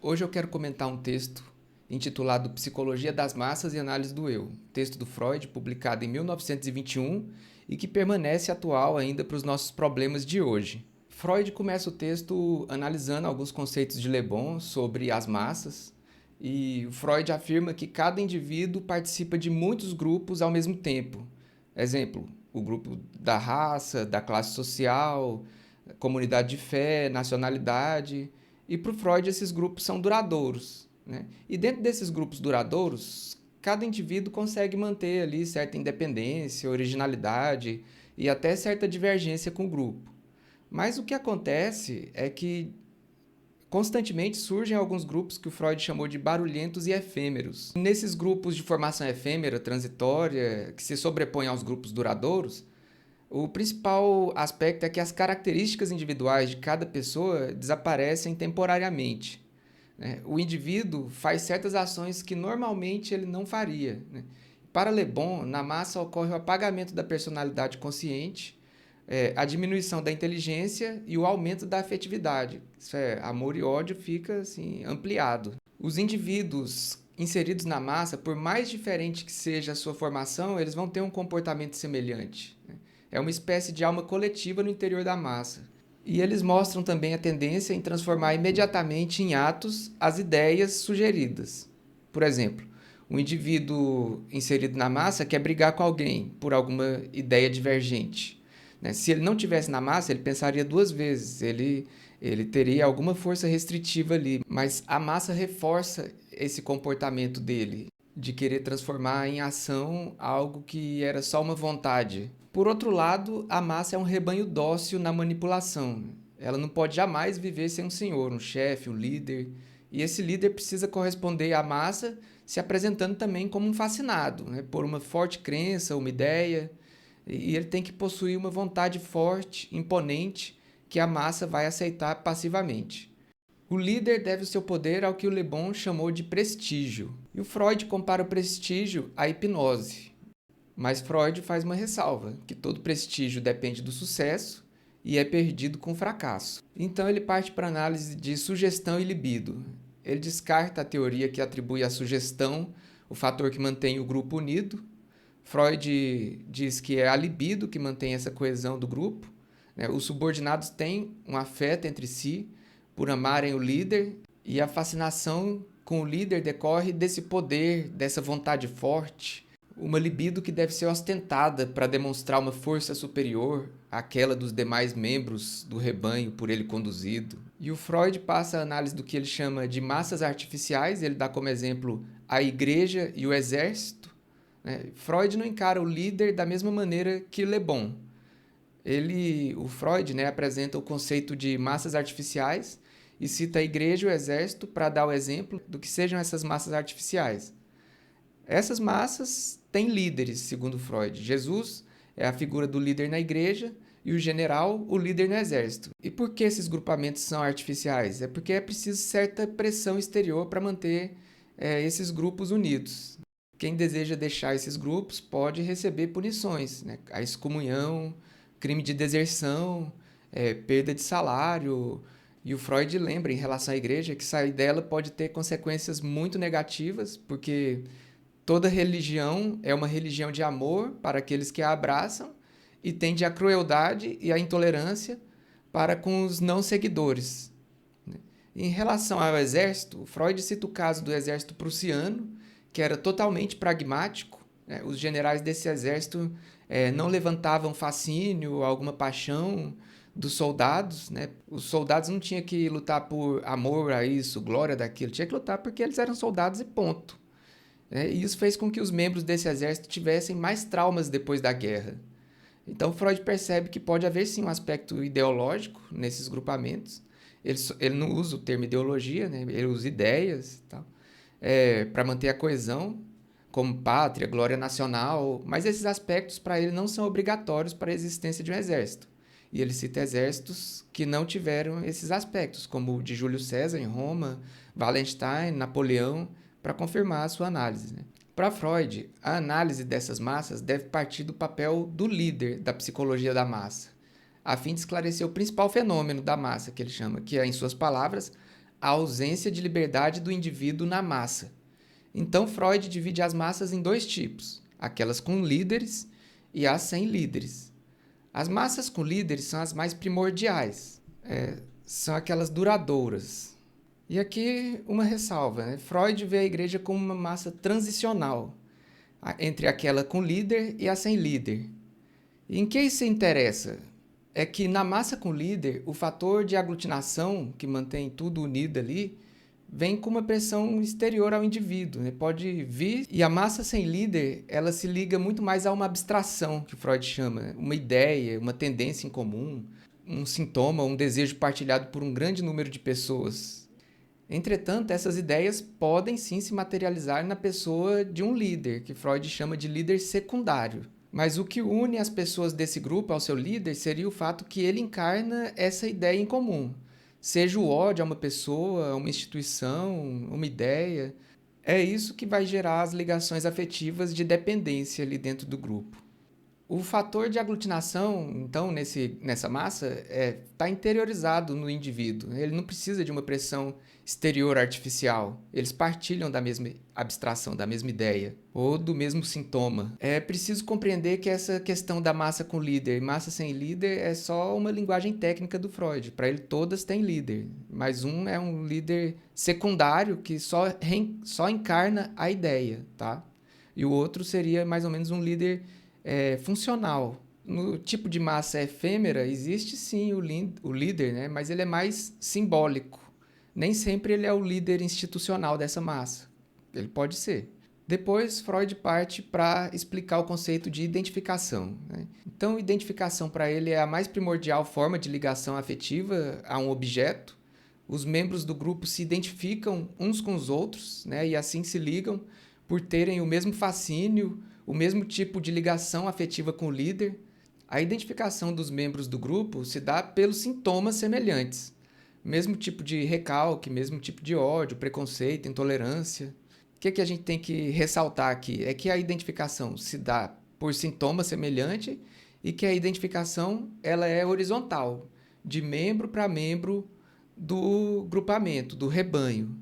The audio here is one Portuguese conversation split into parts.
Hoje eu quero comentar um texto intitulado Psicologia das Massas e Análise do Eu, texto do Freud, publicado em 1921 e que permanece atual ainda para os nossos problemas de hoje. Freud começa o texto analisando alguns conceitos de Le Bon sobre as massas, e Freud afirma que cada indivíduo participa de muitos grupos ao mesmo tempo. Exemplo, o grupo da raça, da classe social, comunidade de fé, nacionalidade. E para o Freud esses grupos são duradouros, né? E dentro desses grupos duradouros, cada indivíduo consegue manter ali certa independência, originalidade e até certa divergência com o grupo. Mas o que acontece é que constantemente surgem alguns grupos que o Freud chamou de barulhentos e efêmeros. Nesses grupos de formação efêmera, transitória, que se sobrepõem aos grupos duradouros, o principal aspecto é que as características individuais de cada pessoa desaparecem temporariamente, né? O indivíduo faz certas ações que normalmente ele não faria, né? Para Le Bon, na massa ocorre o apagamento da personalidade consciente, a diminuição da inteligência e o aumento da afetividade. Isso é, amor e ódio fica assim ampliado. Os indivíduos inseridos na massa, por mais diferente que seja a sua formação, eles vão ter um comportamento semelhante, né? É uma espécie de alma coletiva no interior da massa. E eles mostram também a tendência em transformar imediatamente em atos as ideias sugeridas. Por exemplo, um indivíduo inserido na massa quer brigar com alguém por alguma ideia divergente, né? Se ele não tivesse na massa, ele pensaria duas vezes, ele teria alguma força restritiva ali, mas a massa reforça esse comportamento dele de querer transformar em ação algo que era só uma vontade. Por outro lado, a massa é um rebanho dócil na manipulação. Ela não pode jamais viver sem um senhor, um chefe, um líder. E esse líder precisa corresponder à massa, se apresentando também como um fascinado, né, por uma forte crença, uma ideia. E ele tem que possuir uma vontade forte, imponente, que a massa vai aceitar passivamente. O líder deve o seu poder ao que o Le Bon chamou de prestígio. E o Freud compara o prestígio à hipnose. Mas Freud faz uma ressalva, que todo prestígio depende do sucesso e é perdido com o fracasso. Então ele parte para a análise de sugestão e libido. Ele descarta a teoria que atribui à sugestão o fator que mantém o grupo unido. Freud diz que é a libido que mantém essa coesão do grupo, né? Os subordinados têm um afeto entre si por amarem o líder, e a fascinação com o líder decorre desse poder, dessa vontade forte, uma libido que deve ser ostentada para demonstrar uma força superior àquela dos demais membros do rebanho por ele conduzido. E o Freud passa a análise do que ele chama de massas artificiais, ele dá como exemplo a igreja e o exército, né? Freud não encara o líder da mesma maneira que Le Bon. O Freud, né, apresenta o conceito de massas artificiais e cita a igreja e o exército para dar o exemplo do que sejam essas massas artificiais. Essas massas têm líderes, segundo Freud. Jesus é a figura do líder na igreja e o general, o líder no exército. E por que esses grupamentos são artificiais? É porque é preciso certa pressão exterior para manter esses grupos unidos. Quem deseja deixar esses grupos pode receber punições, né? A excomunhão, crime de deserção, perda de salário. E o Freud lembra, em relação à igreja, que sair dela pode ter consequências muito negativas, porque toda religião é uma religião de amor para aqueles que a abraçam e tende à crueldade e à intolerância para com os não seguidores. Em relação ao exército, Freud cita o caso do exército prussiano, que era totalmente pragmático, né? Os generais desse exército não levantavam fascínio, alguma paixão dos soldados, né? Os soldados não tinham que lutar por amor a isso, glória daquilo, tinha que lutar porque eles eram soldados e ponto. E isso fez com que os membros desse exército tivessem mais traumas depois da guerra. Então Freud percebe que pode haver sim um aspecto ideológico nesses grupamentos. Ele não usa o termo ideologia, né? Ele usa ideias e tal, para manter a coesão, como pátria, glória nacional, mas esses aspectos para ele não são obrigatórios para a existência de um exército. E ele cita exércitos que não tiveram esses aspectos, como o de Júlio César em Roma, Wallenstein, Napoleão, para confirmar a sua análise, né? Para Freud, a análise dessas massas deve partir do papel do líder da psicologia da massa, a fim de esclarecer o principal fenômeno da massa, que ele chama, que é, em suas palavras, a ausência de liberdade do indivíduo na massa. Então, Freud divide as massas em dois tipos, aquelas com líderes e as sem líderes. As massas com líderes são as mais primordiais, são aquelas duradouras. E aqui uma ressalva, né? Freud vê a igreja como uma massa transicional, entre aquela com líder e a sem líder. E em que isso interessa? É que na massa com líder, o fator de aglutinação, que mantém tudo unido ali, vem com uma pressão exterior ao indivíduo, né? Pode vir, e a massa sem líder, ela se liga muito mais a uma abstração, que Freud chama, né? Uma ideia, uma tendência em comum, um sintoma, um desejo partilhado por um grande número de pessoas. Entretanto, essas ideias podem sim se materializar na pessoa de um líder, que Freud chama de líder secundário. Mas o que une as pessoas desse grupo ao seu líder seria o fato que ele encarna essa ideia em comum. Seja o ódio a uma pessoa, a uma instituição, uma ideia. É isso que vai gerar as ligações afetivas de dependência ali dentro do grupo. O fator de aglutinação, então, nessa massa, está interiorizado no indivíduo. Ele não precisa de uma pressão exterior artificial. Eles partilham da mesma abstração, da mesma ideia, ou do mesmo sintoma. É preciso compreender que essa questão da massa com líder e massa sem líder é só uma linguagem técnica do Freud. Para ele, todas têm líder, mas um é um líder secundário que só encarna a ideia, tá? E o outro seria mais ou menos um líder funcional. No tipo de massa efêmera, existe sim o líder, né? Mas ele é mais simbólico. Nem sempre ele é o líder institucional dessa massa. Ele pode ser. Depois, Freud parte para explicar o conceito de identificação, né? Então, identificação para ele é a mais primordial forma de ligação afetiva a um objeto. Os membros do grupo se identificam uns com os outros, né? E assim se ligam por terem o mesmo fascínio, o mesmo tipo de ligação afetiva com o líder. A identificação dos membros do grupo se dá pelos sintomas semelhantes. Mesmo tipo de recalque, mesmo tipo de ódio, preconceito, intolerância. O que a gente tem que ressaltar aqui? É que a identificação se dá por sintomas semelhantes e que a identificação ela é horizontal, de membro para membro do grupamento, do rebanho.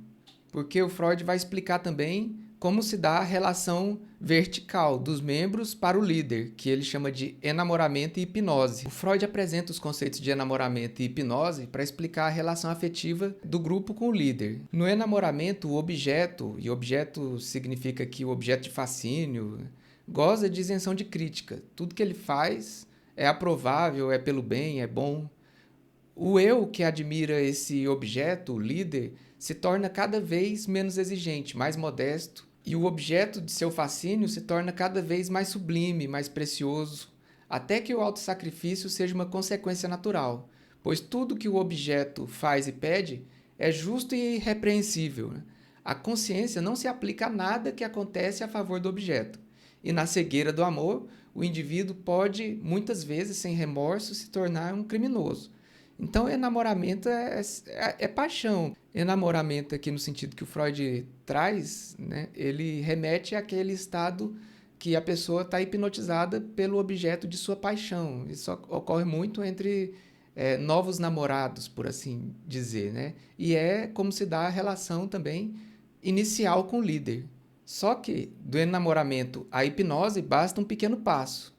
Porque o Freud vai explicar também como se dá a relação vertical dos membros para o líder, que ele chama de enamoramento e hipnose. O Freud apresenta os conceitos de enamoramento e hipnose para explicar a relação afetiva do grupo com o líder. No enamoramento, o objeto, e objeto significa aqui o objeto de fascínio, goza de isenção de crítica. Tudo que ele faz é aprovável, é pelo bem, é bom. O eu que admira esse objeto, o líder, se torna cada vez menos exigente, mais modesto, e o objeto de seu fascínio se torna cada vez mais sublime, mais precioso, até que o autossacrifício seja uma consequência natural, pois tudo que o objeto faz e pede é justo e irrepreensível. A consciência não se aplica a nada que acontece a favor do objeto, e na cegueira do amor, o indivíduo pode, muitas vezes, sem remorso, se tornar um criminoso. Então, enamoramento é paixão. Enamoramento, aqui no sentido que o Freud traz, né, ele remete àquele estado que a pessoa está hipnotizada pelo objeto de sua paixão. Isso ocorre muito entre novos namorados, por assim dizer, né? E é como se dá a relação também inicial com o líder. Só que do enamoramento à hipnose basta um pequeno passo.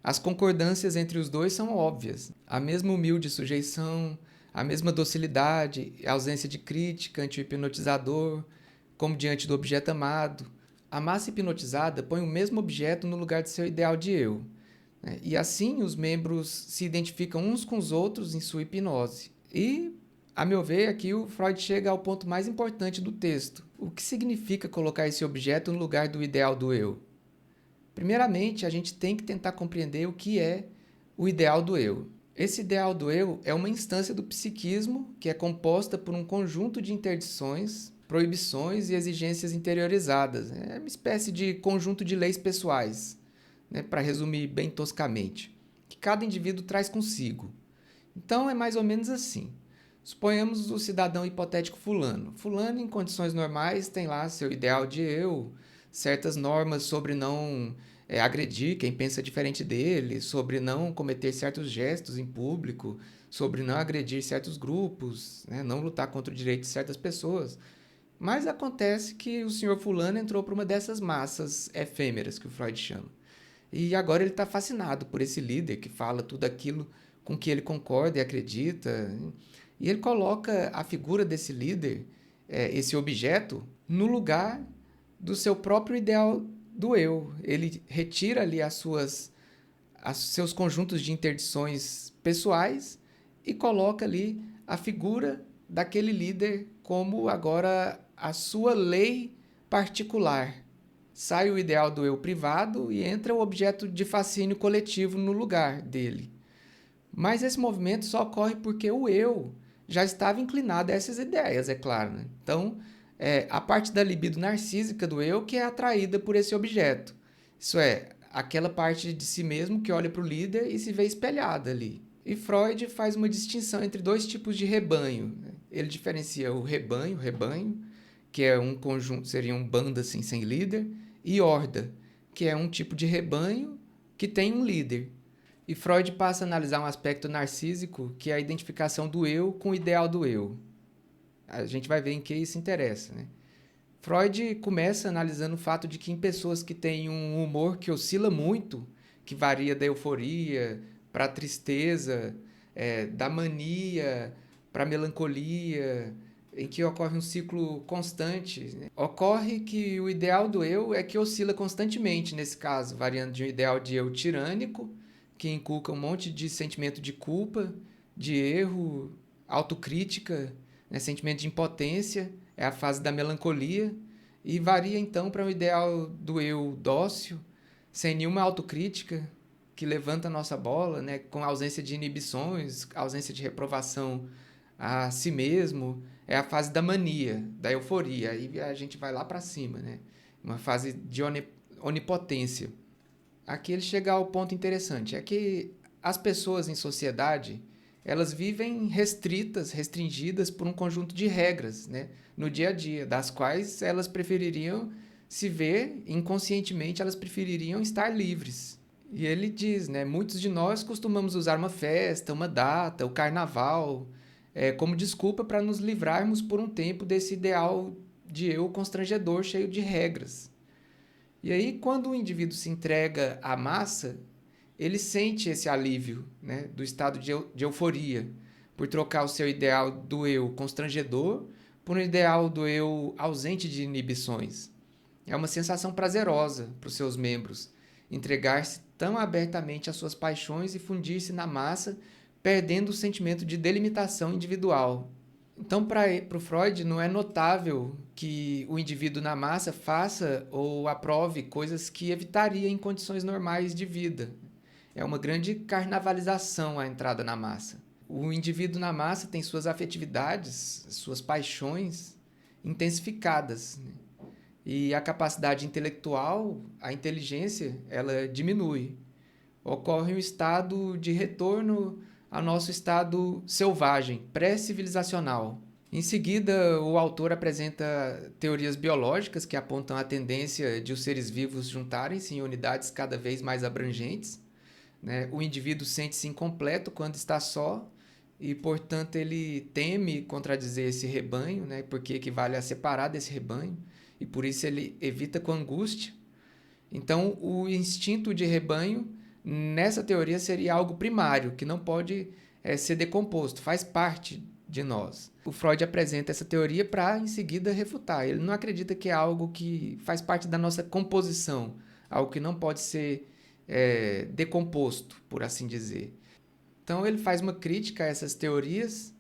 As concordâncias entre os dois são óbvias. A mesma humilde sujeição, a mesma docilidade, a ausência de crítica ante o hipnotizador, como diante do objeto amado. A massa hipnotizada põe o mesmo objeto no lugar de seu ideal de eu. E assim os membros se identificam uns com os outros em sua hipnose. E, a meu ver, aqui o Freud chega ao ponto mais importante do texto. O que significa colocar esse objeto no lugar do ideal do eu? Primeiramente, a gente tem que tentar compreender o que é o ideal do eu. Esse ideal do eu é uma instância do psiquismo que é composta por um conjunto de interdições, proibições e exigências interiorizadas. É uma espécie de conjunto de leis pessoais, né, para resumir bem toscamente, que cada indivíduo traz consigo. Então, é mais ou menos assim. Suponhamos o cidadão hipotético fulano. Fulano, em condições normais, tem lá seu ideal de eu, certas normas sobre não agredir quem pensa diferente dele, sobre não cometer certos gestos em público, sobre não agredir certos grupos, né? Não lutar contra o direito de certas pessoas. Mas acontece que o senhor fulano entrou para uma dessas massas efêmeras que o Freud chama. E agora ele está fascinado por esse líder que fala tudo aquilo com que ele concorda e acredita. E ele coloca a figura desse líder, esse objeto, no lugar do seu próprio ideal do eu. Ele retira ali seus conjuntos de interdições pessoais e coloca ali a figura daquele líder como agora a sua lei particular. Sai o ideal do eu privado e entra o objeto de fascínio coletivo no lugar dele. Mas esse movimento só ocorre porque o eu já estava inclinado a essas ideias, é claro. Né? Então, a parte da libido narcísica do eu que é atraída por esse objeto. Isso é, aquela parte de si mesmo que olha para o líder e se vê espelhada ali. E Freud faz uma distinção entre dois tipos de rebanho. Ele diferencia o rebanho, que é um conjunto, seria um bando assim, sem líder, e horda, que é um tipo de rebanho que tem um líder. E Freud passa a analisar um aspecto narcísico, que é a identificação do eu com o ideal do eu. A gente vai ver em que isso interessa, né? Freud começa analisando o fato de que em pessoas que têm um humor que oscila muito, que varia da euforia para a tristeza, da mania para a melancolia, em que ocorre um ciclo constante, né? Ocorre que o ideal do eu é que oscila constantemente, nesse caso, variando de um ideal de eu tirânico, que inculca um monte de sentimento de culpa, de erro, autocrítica, né? Sentimento de impotência, é a fase da melancolia, e varia então para um ideal do eu dócil, sem nenhuma autocrítica, que levanta a nossa bola, né? Com ausência de inibições, ausência de reprovação a si mesmo, é a fase da mania, da euforia, aí a gente vai lá para cima, né? Uma fase de onipotência. Aqui ele chega ao ponto interessante, é que as pessoas em sociedade, elas vivem restringidas por um conjunto de regras, né, no dia a dia, das quais elas prefeririam se ver, inconscientemente elas prefeririam estar livres. E ele diz, né, muitos de nós costumamos usar uma festa, uma data, o carnaval, como desculpa para nos livrarmos por um tempo desse ideal de eu constrangedor cheio de regras. E aí, quando o indivíduo se entrega à massa, ele sente esse alívio, né, do estado de euforia, por trocar o seu ideal do eu constrangedor por um ideal do eu ausente de inibições. É uma sensação prazerosa para os seus membros, entregar-se tão abertamente às suas paixões e fundir-se na massa, perdendo o sentimento de delimitação individual. Então, para o Freud, não é notável que o indivíduo na massa faça ou aprove coisas que evitaria em condições normais de vida. É uma grande carnavalização a entrada na massa. O indivíduo na massa tem suas afetividades, suas paixões intensificadas, né? E a capacidade intelectual, a inteligência, ela diminui. Ocorre um estado de retorno ao nosso estado selvagem, pré-civilizacional. Em seguida, o autor apresenta teorias biológicas que apontam a tendência de os seres vivos juntarem-se em unidades cada vez mais abrangentes, né? O indivíduo sente-se incompleto quando está só e, portanto, ele teme contradizer esse rebanho, né? Porque equivale a separar desse rebanho, e por isso ele evita com angústia. Então, o instinto de rebanho, nessa teoria, seria algo primário, que não pode ser decomposto, faz parte de nós. O Freud apresenta essa teoria para, em seguida, refutar. Ele não acredita que é algo que faz parte da nossa composição, algo que não pode ser decomposto, por assim dizer. Então, ele faz uma crítica a essas teorias,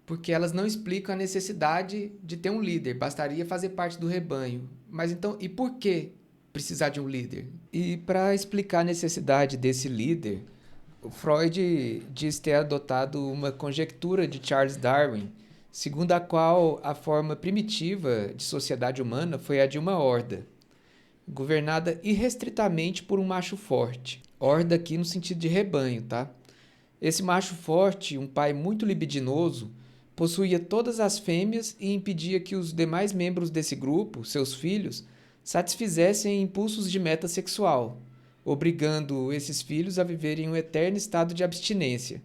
porque elas não explicam a necessidade de ter um líder, bastaria fazer parte do rebanho. Mas então, e por que precisar de um líder? E para explicar a necessidade desse líder, o Freud diz ter adotado uma conjectura de Charles Darwin, segundo a qual a forma primitiva de sociedade humana foi a de uma horda, governada irrestritamente por um macho forte. Horda aqui no sentido de rebanho, tá? Esse macho forte, um pai muito libidinoso, possuía todas as fêmeas e impedia que os demais membros desse grupo, seus filhos, satisfizessem impulsos de meta sexual. obrigando esses filhos a viverem em um eterno estado de abstinência.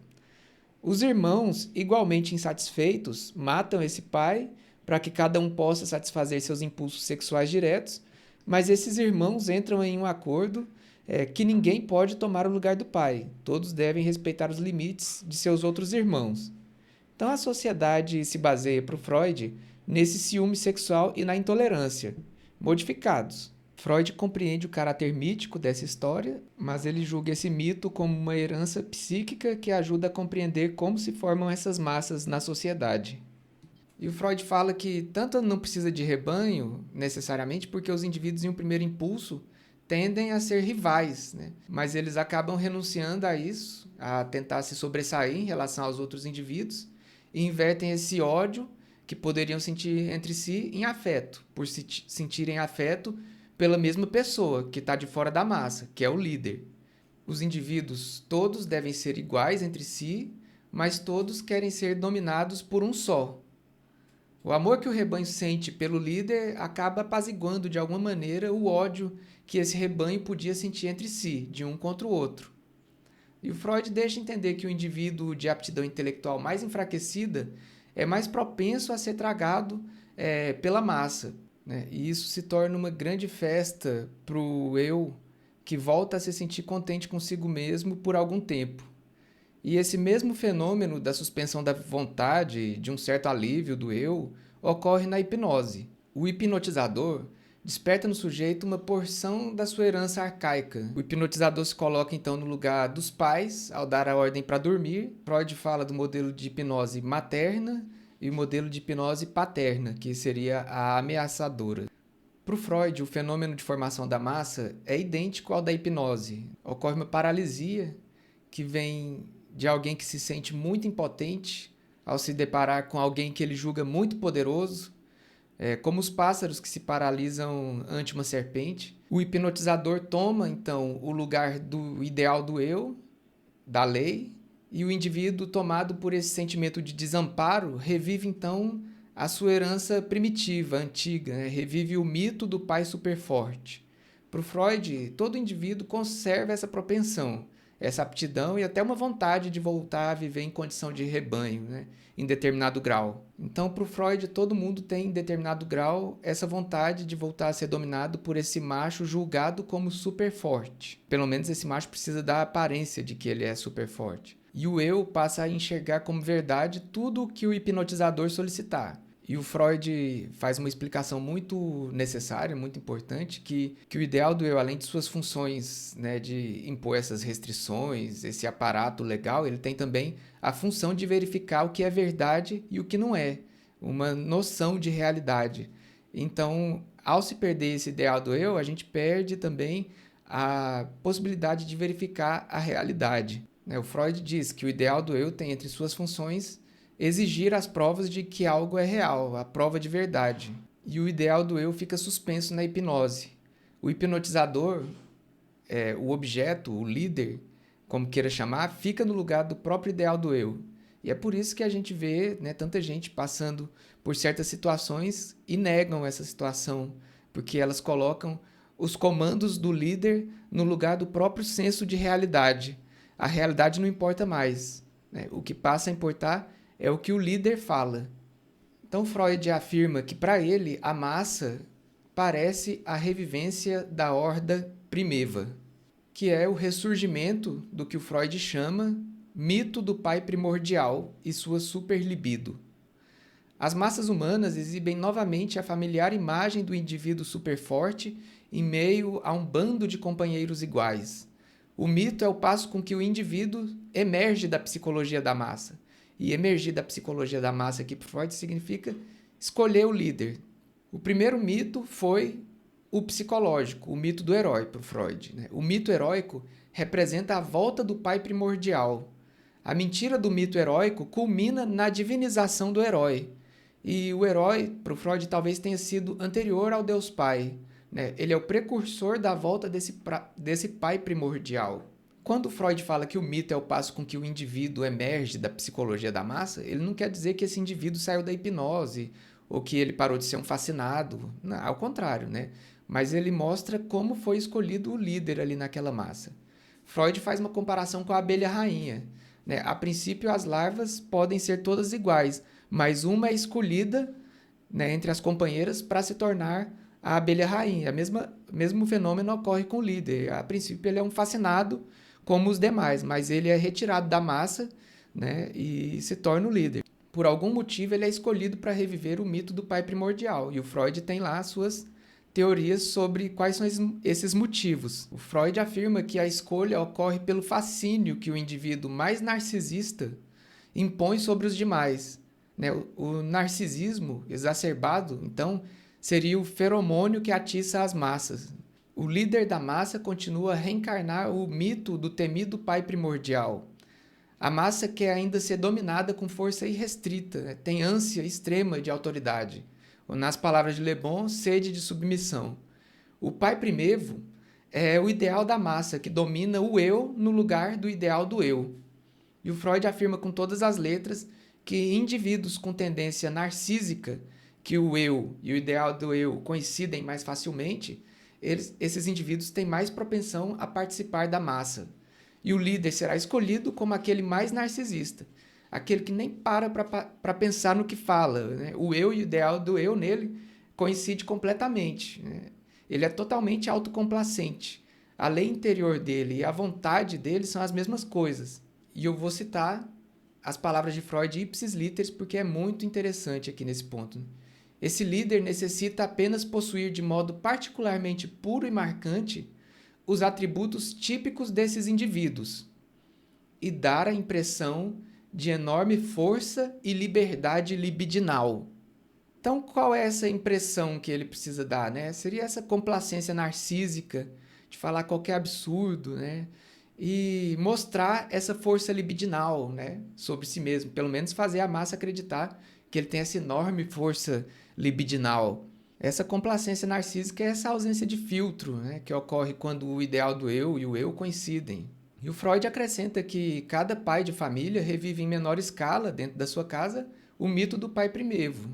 Os irmãos, igualmente insatisfeitos, matam esse pai para que cada um possa satisfazer seus impulsos sexuais diretos, mas esses irmãos entram em um acordo que ninguém pode tomar o lugar do pai. Todos devem respeitar os limites de seus outros irmãos. Então a sociedade se baseia para o Freud nesse ciúme sexual e na intolerância, modificados. Freud compreende o caráter mítico dessa história, mas ele julga esse mito como uma herança psíquica que ajuda a compreender como se formam essas massas na sociedade. E o Freud fala que tanto não precisa de rebanho, necessariamente, porque os indivíduos em um primeiro impulso tendem a ser rivais, né? Mas eles acabam renunciando a isso, a tentar se sobressair em relação aos outros indivíduos, e invertem esse ódio que poderiam sentir entre si em afeto, por sentirem afeto pela mesma pessoa que está de fora da massa, que é o líder. Os indivíduos todos devem ser iguais entre si, mas todos querem ser dominados por um só. O amor que o rebanho sente pelo líder acaba apaziguando de alguma maneira o ódio que esse rebanho podia sentir entre si, de um contra o outro. E o Freud deixa entender que o indivíduo de aptidão intelectual mais enfraquecida é mais propenso a ser tragado pela massa, né? E isso se torna uma grande festa para o eu, que volta a se sentir contente consigo mesmo por algum tempo. E esse mesmo fenômeno da suspensão da vontade, de um certo alívio do eu, ocorre na hipnose. O hipnotizador desperta no sujeito uma porção da sua herança arcaica. O hipnotizador se coloca então no lugar dos pais ao dar a ordem para dormir. Freud fala do modelo de hipnose materna e o modelo de hipnose paterna, que seria a ameaçadora. Para o Freud, o fenômeno de formação da massa é idêntico ao da hipnose. Ocorre uma paralisia que vem de alguém que se sente muito impotente ao se deparar com alguém que ele julga muito poderoso, como os pássaros que se paralisam ante uma serpente. O hipnotizador toma, então, o lugar do ideal do eu, da lei, e o indivíduo, tomado por esse sentimento de desamparo, revive, então, a sua herança primitiva, antiga, né? Revive o mito do pai superforte. Para o Freud, todo indivíduo conserva essa propensão, essa aptidão e até uma vontade de voltar a viver em condição de rebanho, né? Em determinado grau. Então, para o Freud, todo mundo tem, em determinado grau, essa vontade de voltar a ser dominado por esse macho julgado como super forte. Pelo menos esse macho precisa dar a aparência de que ele é super forte. E o eu passa a enxergar como verdade tudo o que o hipnotizador solicitar. E o Freud faz uma explicação muito necessária, muito importante, que o ideal do eu, além de suas funções, né, de impor essas restrições, esse aparato legal, ele tem também a função de verificar o que é verdade e o que não é, uma noção de realidade. Então, ao se perder esse ideal do eu, a gente perde também a possibilidade de verificar a realidade. O Freud diz que o ideal do eu tem entre suas funções exigir as provas de que algo é real, a prova de verdade. E o ideal do eu fica suspenso na hipnose. O hipnotizador, o objeto, o líder, como queira chamar, fica no lugar do próprio ideal do eu. E é por isso que a gente vê, né, tanta gente passando por certas situações e negam essa situação, porque elas colocam os comandos do líder no lugar do próprio senso de realidade. A realidade não importa mais, né? O que passa a importar é o que o líder fala. Então Freud afirma que para ele a massa parece a revivência da horda primeva, que é o ressurgimento do que o Freud chama mito do pai primordial e sua superlibido. As massas humanas exibem novamente a familiar imagem do indivíduo superforte em meio a um bando de companheiros iguais. O mito é o passo com que o indivíduo emerge da psicologia da massa. E emergir da psicologia da massa aqui para Freud significa escolher o líder. O primeiro mito foi o psicológico, o mito do herói para o Freud, né? O mito heróico representa a volta do pai primordial. A mentira do mito heróico culmina na divinização do herói. E o herói, para o Freud, talvez tenha sido anterior ao Deus Pai, né? Ele é o precursor da volta desse pai primordial. Quando Freud fala que o mito é o passo com que o indivíduo emerge da psicologia da massa, ele não quer dizer que esse indivíduo saiu da hipnose ou que ele parou de ser um fascinado. Não, ao contrário, né? mas ele mostra como foi escolhido o líder ali naquela massa. Freud faz uma comparação com a abelha rainha, né? A princípio, as larvas podem ser todas iguais, mas uma é escolhida, né, entre as companheiras para se tornar a abelha rainha. O mesmo fenômeno ocorre com o líder. A princípio, ele é um fascinado como os demais, mas ele é retirado da massa, né, e se torna o líder. Por algum motivo, ele é escolhido para reviver o mito do pai primordial. E o Freud tem lá as suas teorias sobre quais são esses motivos. O Freud afirma que a escolha ocorre pelo fascínio que o indivíduo mais narcisista impõe sobre os demais, né? O narcisismo exacerbado, então, seria o feromônio que atiça as massas. O líder da massa continua a reencarnar o mito do temido pai primordial. A massa quer ainda ser dominada com força irrestrita, né? Tem ânsia extrema de autoridade. Ou, nas palavras de Le Bon, sede de submissão. O pai primevo é o ideal da massa, que domina o eu no lugar do ideal do eu. E o Freud afirma com todas as letras que indivíduos com tendência narcísica, que o eu e o ideal do eu coincidem mais facilmente, esses indivíduos têm mais propensão a participar da massa. E o líder será escolhido como aquele mais narcisista, aquele que nem para pensar no que fala, né? O eu e o ideal do eu nele coincidem completamente, né? Ele é totalmente autocomplacente. A lei interior dele e a vontade dele são as mesmas coisas. E eu vou citar as palavras de Freud ipsis literis porque é muito interessante aqui nesse ponto. Esse líder necessita apenas possuir de modo particularmente puro e marcante os atributos típicos desses indivíduos e dar a impressão de enorme força e liberdade libidinal. Então, qual é essa impressão que ele precisa dar, né? Seria essa complacência narcísica de falar qualquer absurdo, né? E mostrar essa força libidinal, né, sobre si mesmo, pelo menos fazer a massa acreditar que ele tem essa enorme força libidinal. Essa complacência narcísica é essa ausência de filtro, né, que ocorre quando o ideal do eu e o eu coincidem. E o Freud acrescenta que cada pai de família revive em menor escala, dentro da sua casa, o mito do pai primevo.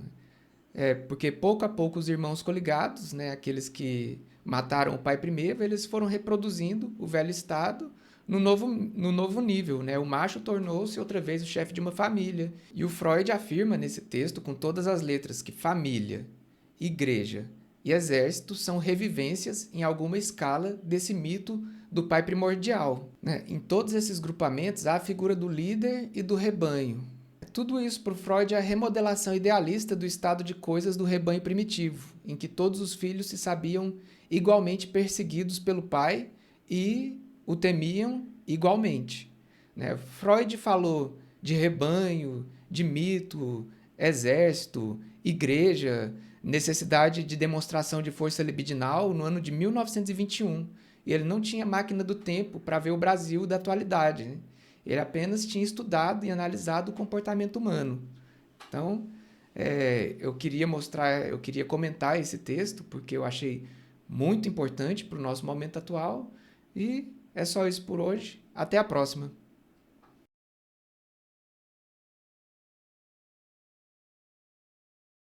Porque pouco a pouco os irmãos coligados, né, aqueles que mataram o pai primevo, eles foram reproduzindo o velho estado no novo nível, né? O macho tornou-se outra vez o chefe de uma família. E o Freud afirma nesse texto, com todas as letras, que família, igreja e exército são revivências em alguma escala desse mito do pai primordial, né? Em todos esses grupamentos há a figura do líder e do rebanho. Tudo isso para o Freud é a remodelação idealista do estado de coisas do rebanho primitivo, em que todos os filhos se sabiam igualmente perseguidos pelo pai e o temiam igualmente, né? Freud falou de rebanho, de mito, exército, igreja, necessidade de demonstração de força libidinal no ano de 1921. E ele não tinha máquina do tempo para ver o Brasil da atualidade, né? Ele apenas tinha estudado e analisado o comportamento humano. Então, eu queria comentar esse texto, porque eu achei muito importante para o nosso momento atual. E é só isso por hoje. Até a próxima.